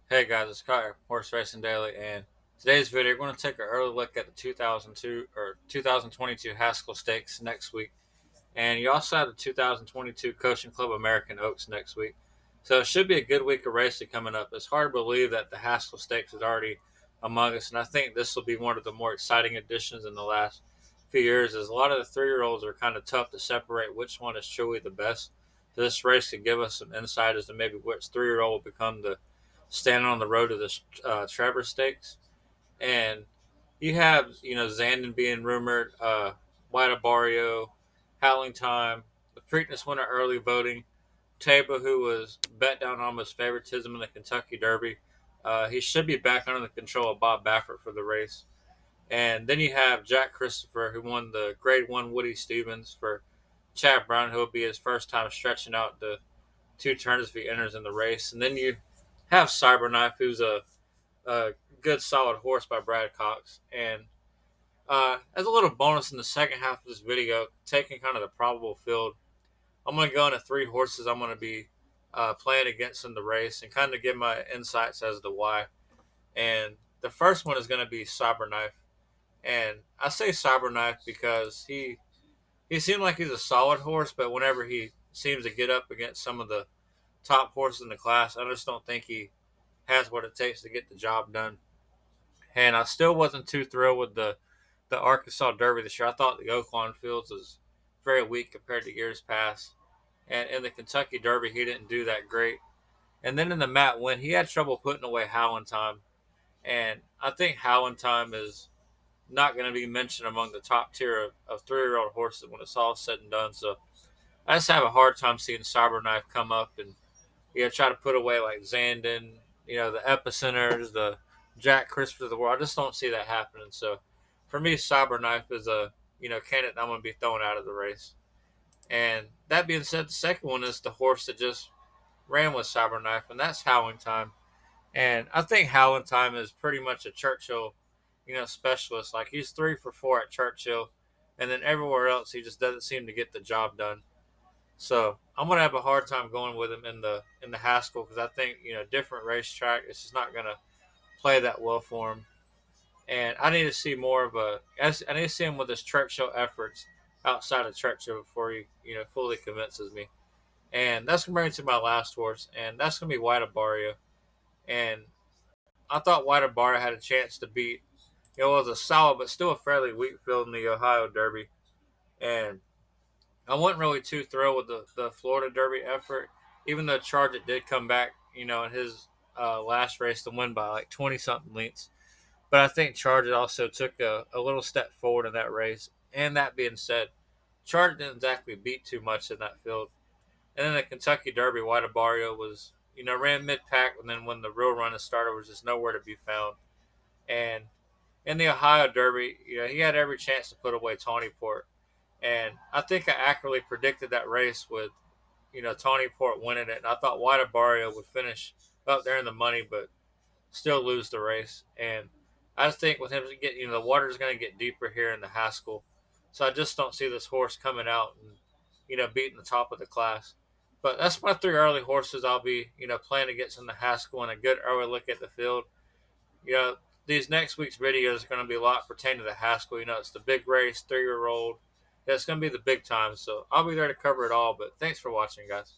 Hey guys, it's Kyle, Horse Racing Daily, and today's video we're going to take an early look at the 2002 or 2022 Haskell Stakes next week, and you also have the 2022 Coaching Club American Oaks next week. So it should be a good week of racing coming up. It's hard to believe that the Haskell Stakes is already among us, and I think this will be one of the more exciting additions in the last few years. As a lot of the three-year-olds are kind of tough to separate which one is truly the best. So this race could give us some insight as to maybe which three-year-old will become the standing on the road to the Trevor Stakes, and you have Zandon being rumored, White Barrio, Hal and Time, the Preakness winner early voting, Taba, who was bet down almost favoritism in the Kentucky Derby. He should be back under the control of Bob Baffert for the race. And then you have Jack Christopher, who won the Grade 1 Woody Stevens for Chad Brown, who will be his first time stretching out the two turns if he enters in the race. And then you have Cyberknife, who's a good solid horse by Brad Cox. And as a little bonus in the second half of this video, taking kind of the probable field, I'm going to go into three horses I'm going to be playing against in the race and kind of give my insights as to why. And the first one is going to be Cyberknife. And I say Cyberknife because he seemed like he's a solid horse, but whenever he seems to get up against some of the top horses in the class, I just don't think he has what it takes to get the job done. And I still wasn't too thrilled with the Arkansas Derby this year. I thought the Oaklawn Fields was very weak compared to years past. And in the Kentucky Derby, he didn't do that great. And then in the Matt win, he had trouble putting away Hal and Time. And I think Hal and Time is not going to be mentioned among the top tier of three-year-old horses when it's all said and done. So I just have a hard time seeing Cyberknife come up and try to put away like Zandon, the Epicenters, the Jack Christopher of the world. I just don't see that happening. So for me, Cyberknife is a candidate I'm going to be throwing out of the race. And that being said, the second one is the horse that just ran with Cyberknife, and that's Howling Time. And I think Howling Time is pretty much a Churchill, specialist. Like he's 3 for 4 at Churchill, and then everywhere else he just doesn't seem to get the job done. So I'm gonna have a hard time going with him in the Haskell because I think different racetrack. It's just not gonna play that well for him. And I need to see more of I need to see him with his Churchill efforts outside of Churchill before he fully convinces me. And that's gonna bring me to my last horse, and that's gonna be White Barrio. And I thought White Barrio had a chance to beat. It was a solid but still a fairly weak field in the Ohio Derby, and I wasn't really too thrilled with the Florida Derby effort, even though Chargett did come back, in his last race to win by like 20 something lengths. But I think Chargett also took a little step forward in that race. And that being said, Chargett didn't exactly beat too much in that field. And then the Kentucky Derby, White Barrio was, ran mid pack, and then when the real run started, was just nowhere to be found. And in the Ohio Derby, he had every chance to put away Tawnyport. And I think I accurately predicted that race with, Tawnyport winning it. And I thought White Barrio would finish up there in the money, but still lose the race. And I just think with him getting, the water's going to get deeper here in the Haskell. So I just don't see this horse coming out and, beating the top of the class. But that's my three early horses I'll be, playing against in the Haskell and a good early look at the field. You know, these next week's videos are going to be a lot pertaining to the Haskell. It's the big race, 3-year-old. Yeah, it's going to be the big time. So I'll be there to cover it all. But thanks for watching, guys.